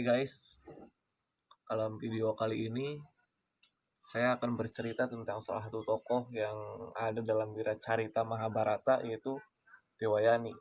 Oke guys, dalam video kali ini saya akan bercerita tentang salah satu tokoh yang ada dalam Wiracarita Mahabharata, yaitu Dewayani.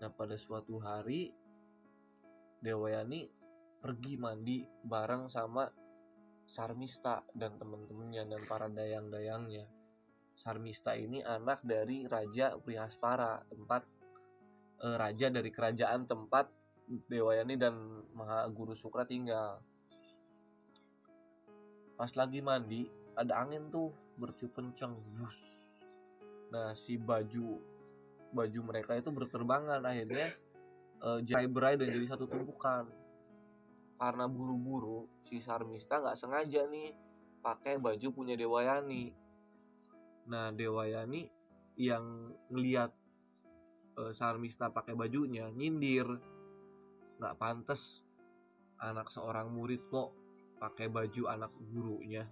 Nah, pada suatu hari Dewayani pergi mandi bareng sama Sarmista dan teman-temannya dan para dayang-dayangnya. Sarmista ini anak dari Raja Brihaspara, raja dari kerajaan tempat Dewayani dan Mahaguru Sukra tinggal. Pas lagi mandi, ada angin tuh bertiup kencang. Nah, si baju mereka itu berterbangan, akhirnya berai dan jadi satu tumpukan. Karena buru-buru, si Sarmista nggak sengaja nih pakai baju punya Dewayani. Nah, Dewayani yang ngeliat Sarmista pakai bajunya nyindir, nggak pantas anak seorang murid kok pakai baju anak gurunya.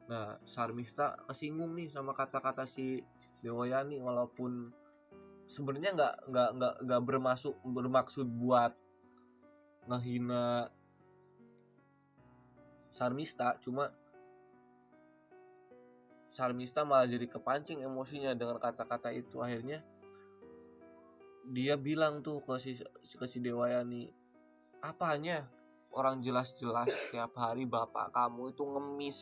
Nah, Sarmista kesinggung nih sama kata-kata si Dewayani, walaupun sebenarnya nggak bermaksud buat ngehina Sarmista, cuma Sarmista malah jadi kepancing emosinya dengan kata-kata itu. Akhirnya dia bilang tuh ke si Dewayani, apanya orang jelas-jelas tiap hari bapak kamu itu ngemis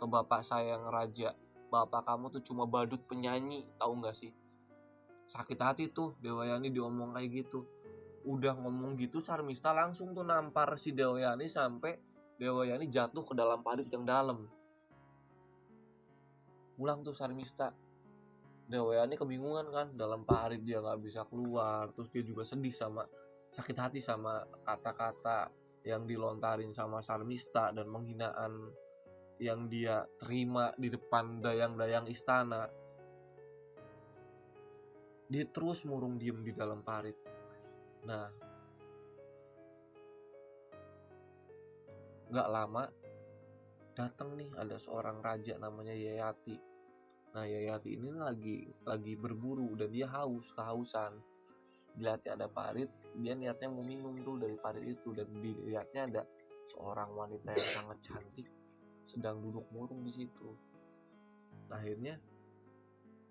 ke bapak saya yang raja. Bapak kamu tuh cuma badut penyanyi, tahu nggak sih? Sakit hati tuh Dewayani diomong kayak gitu. Udah ngomong gitu, Sarmista langsung tuh nampar si Dewayani sampai Dewayani jatuh ke dalam parit yang dalam. Pulang tuh Sarmista, Dewayani kebingungan kan, dalam parit dia nggak bisa keluar. Terus dia juga sakit hati sama kata-kata yang dilontarin sama Sarmista dan penghinaan yang dia terima di depan dayang-dayang istana. Dia terus murung diem di dalam parit. Nah, gak lama datang nih ada seorang raja namanya Yayati. Nah, Yayati ini lagi berburu dan dia kehausan. Dilihatnya ada parit, dia niatnya mau minum tuh dari parit itu, dan dilihatnya ada seorang wanita yang sangat cantik sedang duduk murung di situ. Nah, akhirnya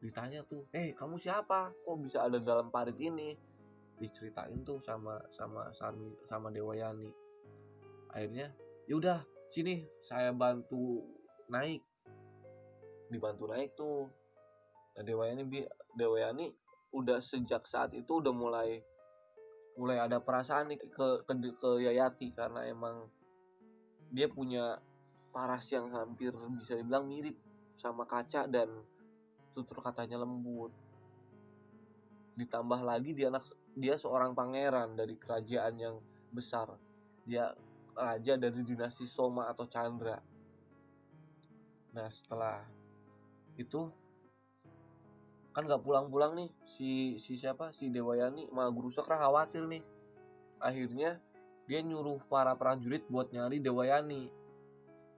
ditanya tuh, kamu siapa? Kok bisa ada dalam parit ini? Diceritain tuh sama Dewayani. Akhirnya, yaudah sini saya bantu naik. Dibantu naik tuh. Nah, Dewayani udah sejak saat itu udah mulai ada perasaan nih ke Yayati, karena emang dia punya paras yang hampir bisa dibilang mirip sama kaca dan tutur katanya lembut. Ditambah lagi dia seorang pangeran dari kerajaan yang besar. Dia raja dari dinasti Soma atau Chandra. Nah, setelah itu kan nggak pulang-pulang nih si Dewayani. Mahaguru Sukra khawatir nih. Akhirnya dia nyuruh para prajurit buat nyari Dewayani.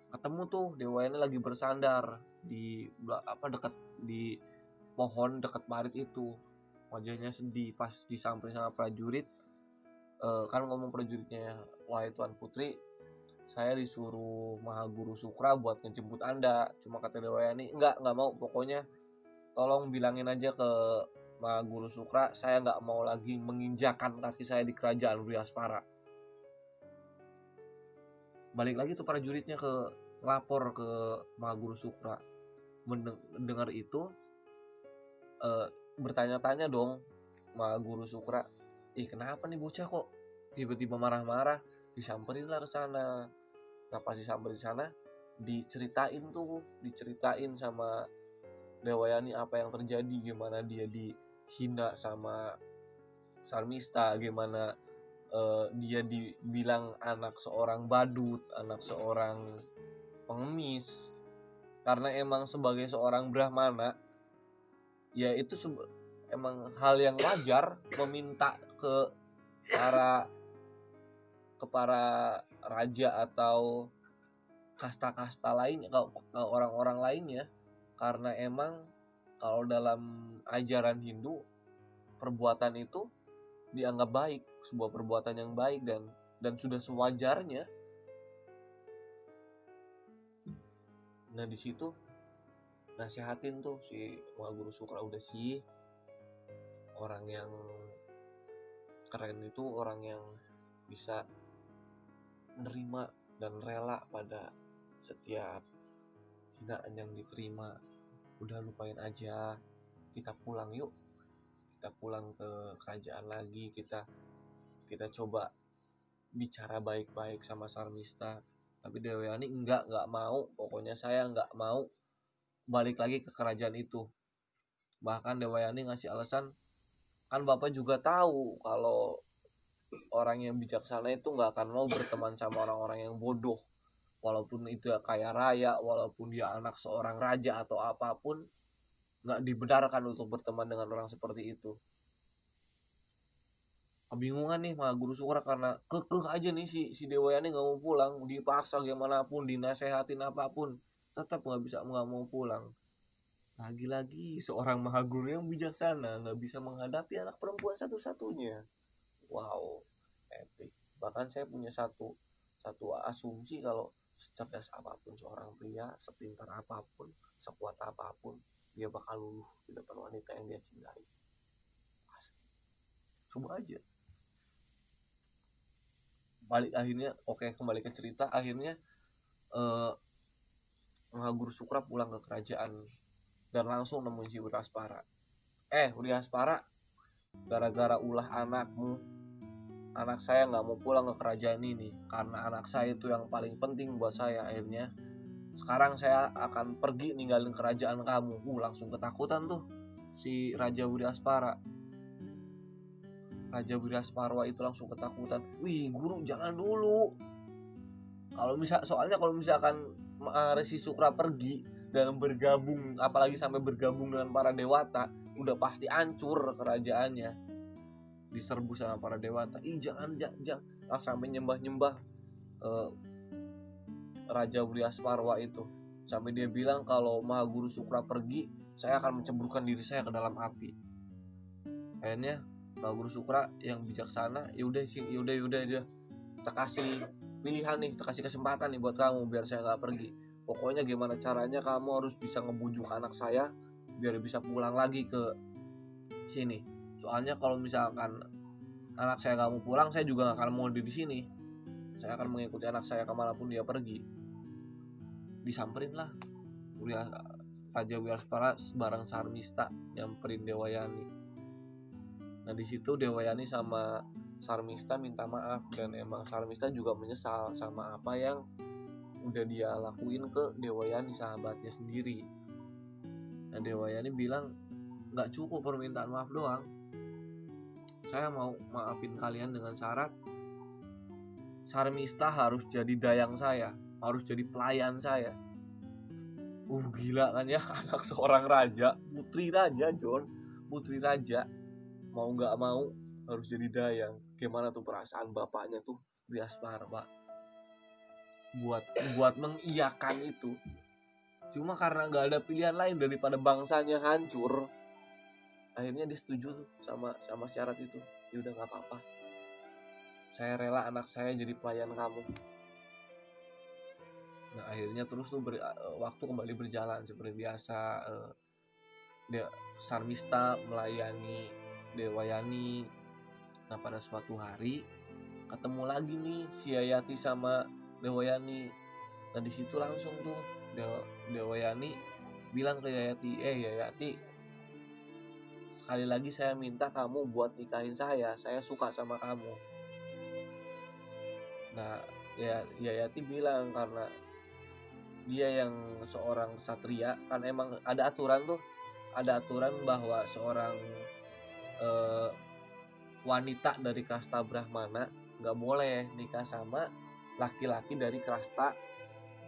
Ketemu tuh Dewayani lagi bersandar di dekat di pohon dekat parit itu. Wajahnya sedih. Pas disamperin sama prajurit, kan ngomong prajuritnya, wahai Tuan Putri, saya disuruh Mahaguru Sukra buat ngejemput Anda. Cuma kata Dewayani, enggak mau, pokoknya tolong bilangin aja ke Mahaguru Sukra, saya nggak mau lagi menginjakan kaki saya di kerajaan Brihaspara. Balik lagi tuh prajuritnya ngelapor ke Mahaguru Sukra. Mendengar itu, bertanya-tanya dong Mahaguru Sukra, kenapa nih bocah kok tiba-tiba marah-marah? Disamperin lah ke sana. Nah, pas disamperin sana, diceritain sama Dewayani apa yang terjadi, gimana dia dihina sama Sarmista, gimana dia dibilang anak seorang badut, anak seorang pengemis. Karena emang sebagai seorang Brahmana, ya itu emang hal yang wajar meminta ke para raja atau kasta-kasta lainnya, ke orang-orang lainnya. Karena emang kalau dalam ajaran Hindu, perbuatan itu dianggap baik, sebuah perbuatan yang baik, dan dan sudah sewajarnya. Nah di situ nasehatin tuh si Mahaguru Sukra, udah sih, orang yang keren itu orang yang bisa menerima dan rela pada setiap hinaan yang diterima. Udah lupain aja, kita pulang yuk, kita pulang ke kerajaan lagi, kita coba bicara baik-baik sama Sarmista. Tapi Dewayani enggak mau, pokoknya saya enggak mau balik lagi ke kerajaan itu. Bahkan Dewayani ngasih alasan, kan Bapak juga tahu kalau orang yang bijaksana itu enggak akan mau berteman sama orang-orang yang bodoh. Walaupun itu ya kaya raya, walaupun dia anak seorang raja atau apapun, enggak dibenarkan untuk berteman dengan orang seperti itu. Kebingungan nih Mahaguru Sukra karena kekeh aja nih si Dewayani nggak mau pulang, dipaksa gimana pun, dinasehatin apapun, tetap nggak mau pulang. Lagi-lagi seorang Mahaguru yang bijaksana nggak bisa menghadapi anak perempuan satu-satunya. Wow, epic. Bahkan saya punya satu asumsi kalau secerdas apapun seorang pria, sepintar apapun, sekuat apapun, dia bakal luluh di depan wanita yang dia cintai. Pasti. Coba aja. Kembali ke cerita. Akhirnya Mahaguru Sukra pulang ke kerajaan dan langsung nemuin si Wiraspara. Wiraspara, gara-gara ulah anakmu, anak saya nggak mau pulang ke kerajaan ini karena anak saya itu yang paling penting buat saya. Akhirnya sekarang saya akan pergi ninggalin kerajaan kamu. Langsung ketakutan tuh si Raja Wiraspara. Raja Wirasparwa itu langsung ketakutan. Wih guru, jangan dulu. Soalnya kalau misalkan Resi Sukra pergi dan bergabung, apalagi sampai bergabung dengan para dewata, udah pasti hancur kerajaannya, diserbu sama para dewata. Jangan sampai nyembah Raja Wirasparwa itu, sampai dia bilang kalau Mahaguru Sukra pergi, saya akan menceburkan diri saya ke dalam api. Akhirnya Mahaguru Sukra yang bijaksana, yaudah kita kasih pilihan nih, kita kasih kesempatan nih buat kamu biar saya nggak pergi. Pokoknya gimana caranya kamu harus bisa ngebujuk anak saya biar bisa pulang lagi ke sini. Soalnya kalau misalkan anak saya nggak mau pulang, saya juga nggak akan mau di sini. Saya akan mengikuti anak saya kemanapun dia pergi. Disamperin lah Raja Wiraspara bareng Sarmista, nyamperin Dewayani. Nah di situ Dewayani sama Sarmista minta maaf, dan emang Sarmista juga menyesal sama apa yang udah dia lakuin ke Dewayani, sahabatnya sendiri. Nah Dewayani bilang, nggak cukup permintaan maaf doang, saya mau maafin kalian dengan syarat Sarmista harus jadi dayang saya, harus jadi pelayan saya. Gila kan ya, anak seorang raja, putri raja John, putri raja, mau nggak mau harus jadi dayang. Gimana tuh perasaan bapaknya tuh Wiraspara, Pak, buat mengiyakan itu. Cuma karena nggak ada pilihan lain daripada bangsanya hancur, akhirnya dia setuju tuh sama syarat itu. Ya udah nggak apa-apa, saya rela anak saya jadi pelayan kamu. Nah akhirnya terus tuh waktu kembali berjalan seperti biasa. Sarmista melayani Dewayani. Nah pada suatu hari ketemu lagi nih si Yayati sama Dewayani. Nah di situ langsung tuh Dewayani bilang ke Yayati, Yayati, sekali lagi saya minta kamu buat nikahin saya suka sama kamu. Nah Yayati bilang karena dia yang seorang satria, kan emang ada aturan bahwa seorang wanita dari kasta Brahmana nggak boleh nikah sama laki-laki dari kasta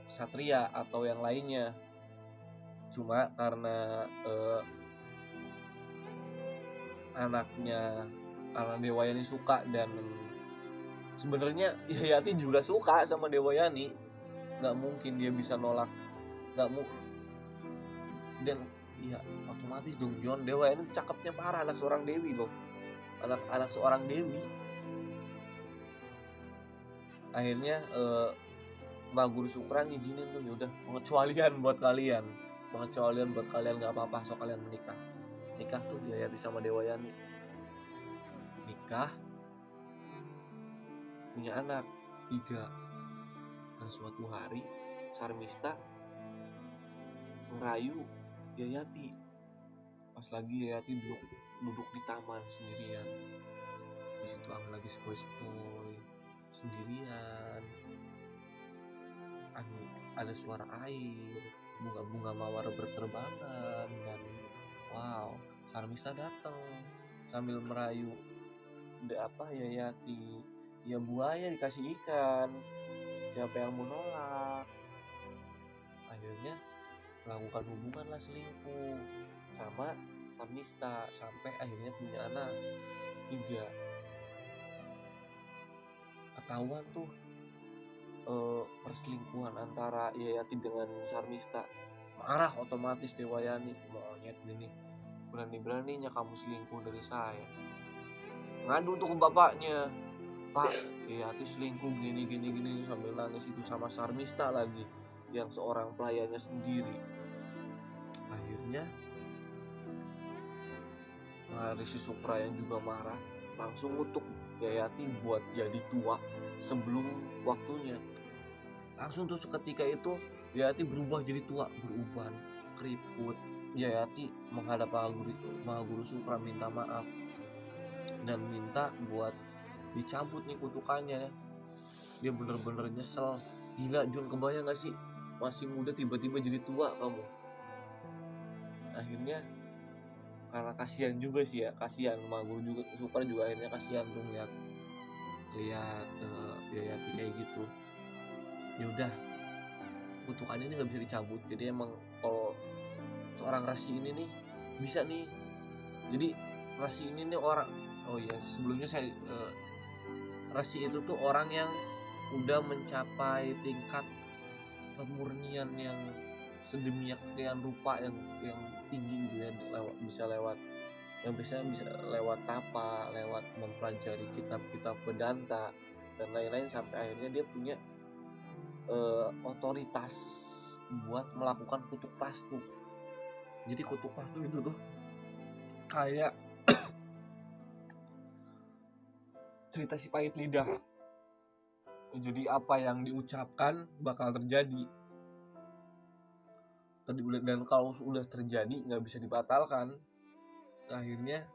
satria atau yang lainnya. Cuma karena karena Dewayani suka, dan sebenarnya Yayati juga suka sama Dewayani, nggak mungkin dia bisa nolak, dan ya otomatis dong John, Dewayani itu cakepnya parah, anak seorang dewi loh, anak seorang dewi. Akhirnya Mbak Guru Sukra ngizinin tuh, yaudah pengecualian buat kalian nggak apa-apa, so kalian nikah tuh Yayati sama Dewayani, nikah punya anak 3. Nah suatu hari Sarmista ngerayu Yayati pas lagi Yayati duduk di taman sendirian. Di situ aku lagi sepoi-sepoi sendirian, ada suara air, bunga-bunga mawar berterbangan, dan wow, Sarmista datang sambil merayu Yayati, ya buaya dikasih ikan, siapa yang mau nolak. Akhirnya melakukan hubungan lah, selingkuh sama Sarmista, sampai akhirnya punya anak 3. Ketahuan tuh perselingkuhan antara Yayati dengan Sarmista. Marah otomatis Dewayani, monyet ini berani-beraninya kamu selingkuh dari saya. Ngadu tuh ke bapaknya, Pak, Yayati selingkuh gini sambil nangis itu sama Sarmista lagi, yang seorang pelayannya sendiri. Akhirnya Maharishi Sukra yang juga marah langsung ngutuk Yayati buat jadi tua sebelum waktunya. Langsung tuh seketika itu Yayati berubah jadi tua, beruban, keriput. Yayati menghadap Maha Guru Sukra minta maaf dan minta buat dicabut nih kutukannya. Dia bener-bener nyesel. Gila Jun, kebayang gak sih masih muda tiba-tiba jadi tua kamu? Akhirnya karena kasihan juga sih ya, kasihan Maha Guru Sukra juga akhirnya kasihan tuh lihat Yayati kayak gitu. Ya udah, kutukan ini nggak bisa dicabut. Jadi emang kalau seorang Rasi ini nih bisa nih. Jadi Rasi ini nih orang, oh iya sebelumnya saya Rasi itu tuh orang yang udah mencapai tingkat pemurnian yang sedemikian rupa yang tinggi gitu ya, bisa lewat tapa, lewat mempelajari kitab-kitab Vedanta dan lain-lain, sampai akhirnya dia punya otoritas buat melakukan kutuk pastu. Jadi kutuk pastu itu tuh kayak cerita si pahit lidah. Jadi apa yang diucapkan bakal terjadi, dan kalau udah terjadi nggak bisa dibatalkan. Akhirnya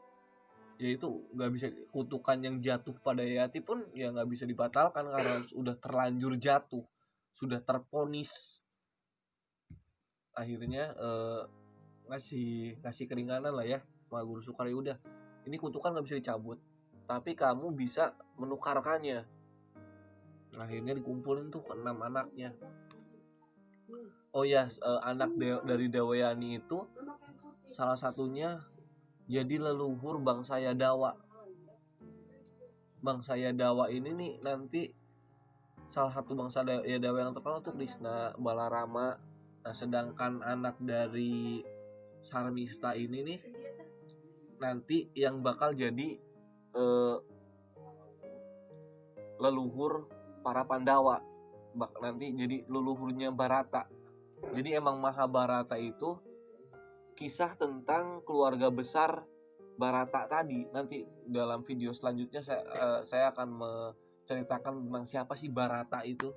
ya itu nggak bisa, kutukan yang jatuh pada Yayati pun ya nggak bisa dibatalkan karena sudah terlanjur jatuh, sudah terponis. Akhirnya ngasih keringanan lah ya Maha Guru Sukra. Udah, ini kutukan nggak bisa dicabut, tapi kamu bisa menukarkannya. Akhirnya dikumpulin tuh ke 6 anaknya. Oh ya, anak dari Dewayani itu salah satunya jadi leluhur bangsa Yadawa. Bangsa Yadawa ini nih nanti salah satu bangsa Yadawa yang terkenal tuh Krishna, Balarama. Nah, sedangkan anak dari Sarmista ini nih nanti yang bakal jadi leluhur para Pandawa, nanti jadi leluhurnya Barata. Jadi emang Mahabharata itu kisah tentang keluarga besar Barata tadi. Nanti dalam video selanjutnya saya akan menceritakan tentang siapa sih Barata itu.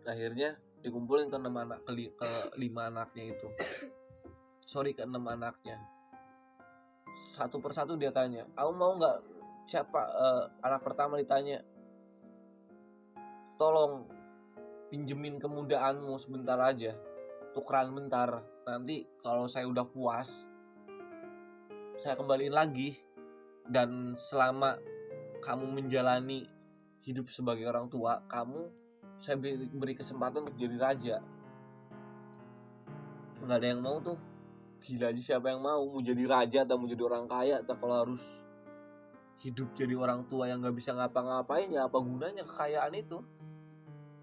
Akhirnya dikumpulin ke 5 anaknya itu. Ke 6 anaknya. Satu persatu dia tanya, "Kamu mau nggak?" Siapa anak pertama ditanya, "Tolong pinjemin kemudaanmu sebentar aja, tukeran bentar. Nanti kalau saya udah puas, saya kembaliin lagi. Dan selama kamu menjalani hidup sebagai orang tua, saya beri kesempatan untuk jadi raja." Nggak ada yang mau tuh. Gila aja, siapa yang mau jadi raja atau mau jadi orang kaya, atau kalau harus hidup jadi orang tua yang nggak bisa ngapa-ngapain, ya apa gunanya kekayaan itu?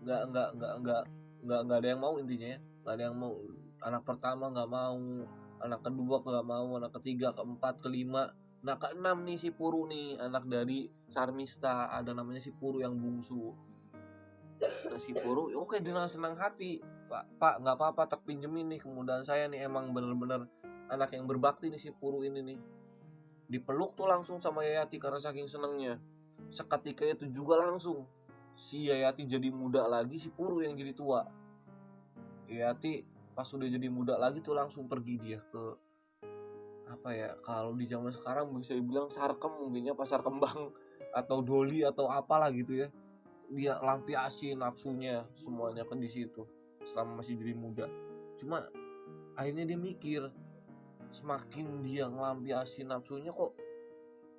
Nggak ada yang mau intinya ya. Nggak ada yang mau. Anak pertama nggak mau, anak kedua nggak mau, anak ketiga, keempat, kelima, Nah keenam nih si Puru nih, anak dari Sarmista, ada namanya si Puru yang bungsu. Nah si Puru oke dengan senang hati, Pak nggak apa-apa terpinjemin nih kemudahan saya nih, emang bener-bener anak yang berbakti nih si Puru ini nih. Dipeluk tuh langsung sama Yayati karena saking senengnya. Seketika itu juga langsung si Yayati jadi muda lagi, si Puru yang jadi tua. Yayati pas udah jadi muda lagi tuh langsung pergi dia ke apa ya, kalau di zaman sekarang bisa dibilang sarkem mungkinnya, pasar kembang atau doli atau apalah gitu ya. Dia lampiasin nafsunya semuanya kan di situ selama masih jadi muda. Cuma akhirnya dia mikir, semakin dia ngelampiasin nafsunya kok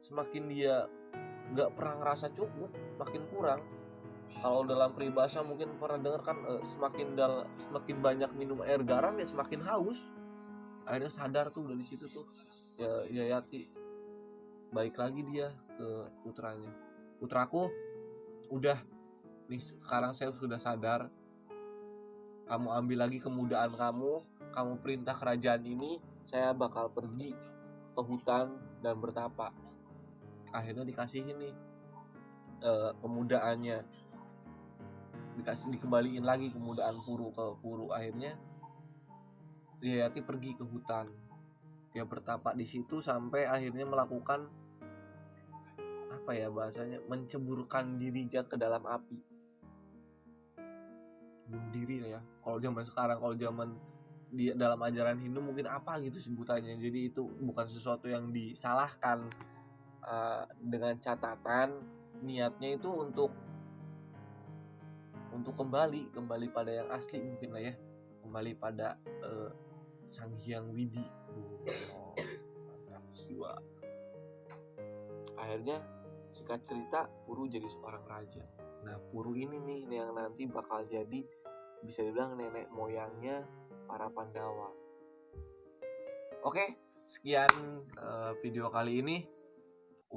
semakin dia nggak pernah ngerasa cukup, makin kurang. Kalau dalam peribahasa mungkin pernah dengar kan, semakin banyak minum air garam ya semakin haus. Akhirnya sadar tuh dari situ tuh ya Yayati, balik lagi dia ke putranya. Putraku, udah nih sekarang saya sudah sadar, kamu ambil lagi kemudaan kamu perintah kerajaan ini, saya bakal pergi ke hutan dan bertapa. Akhirnya dikasihin nih kemudaannya, dikembaliin lagi kemudaan Puru ke Puru. Akhirnya Yayati pergi ke hutan, dia bertapa di situ sampai akhirnya melakukan apa ya bahasanya, menceburkan dirinya ke dalam api, bunuh diri ya kalau zaman sekarang. Kalau zaman di dalam ajaran Hindu mungkin apa gitu sebutannya. Jadi itu bukan sesuatu yang disalahkan, dengan catatan niatnya itu untuk kembali pada yang asli mungkin lah ya, kembali pada Sang Hyang Widi. Mantap jiwa. Akhirnya singkat cerita Puru jadi seorang raja. Nah Puru ini nih yang nanti bakal jadi bisa dibilang nenek moyangnya para Pandawa. Oke, sekian video kali ini.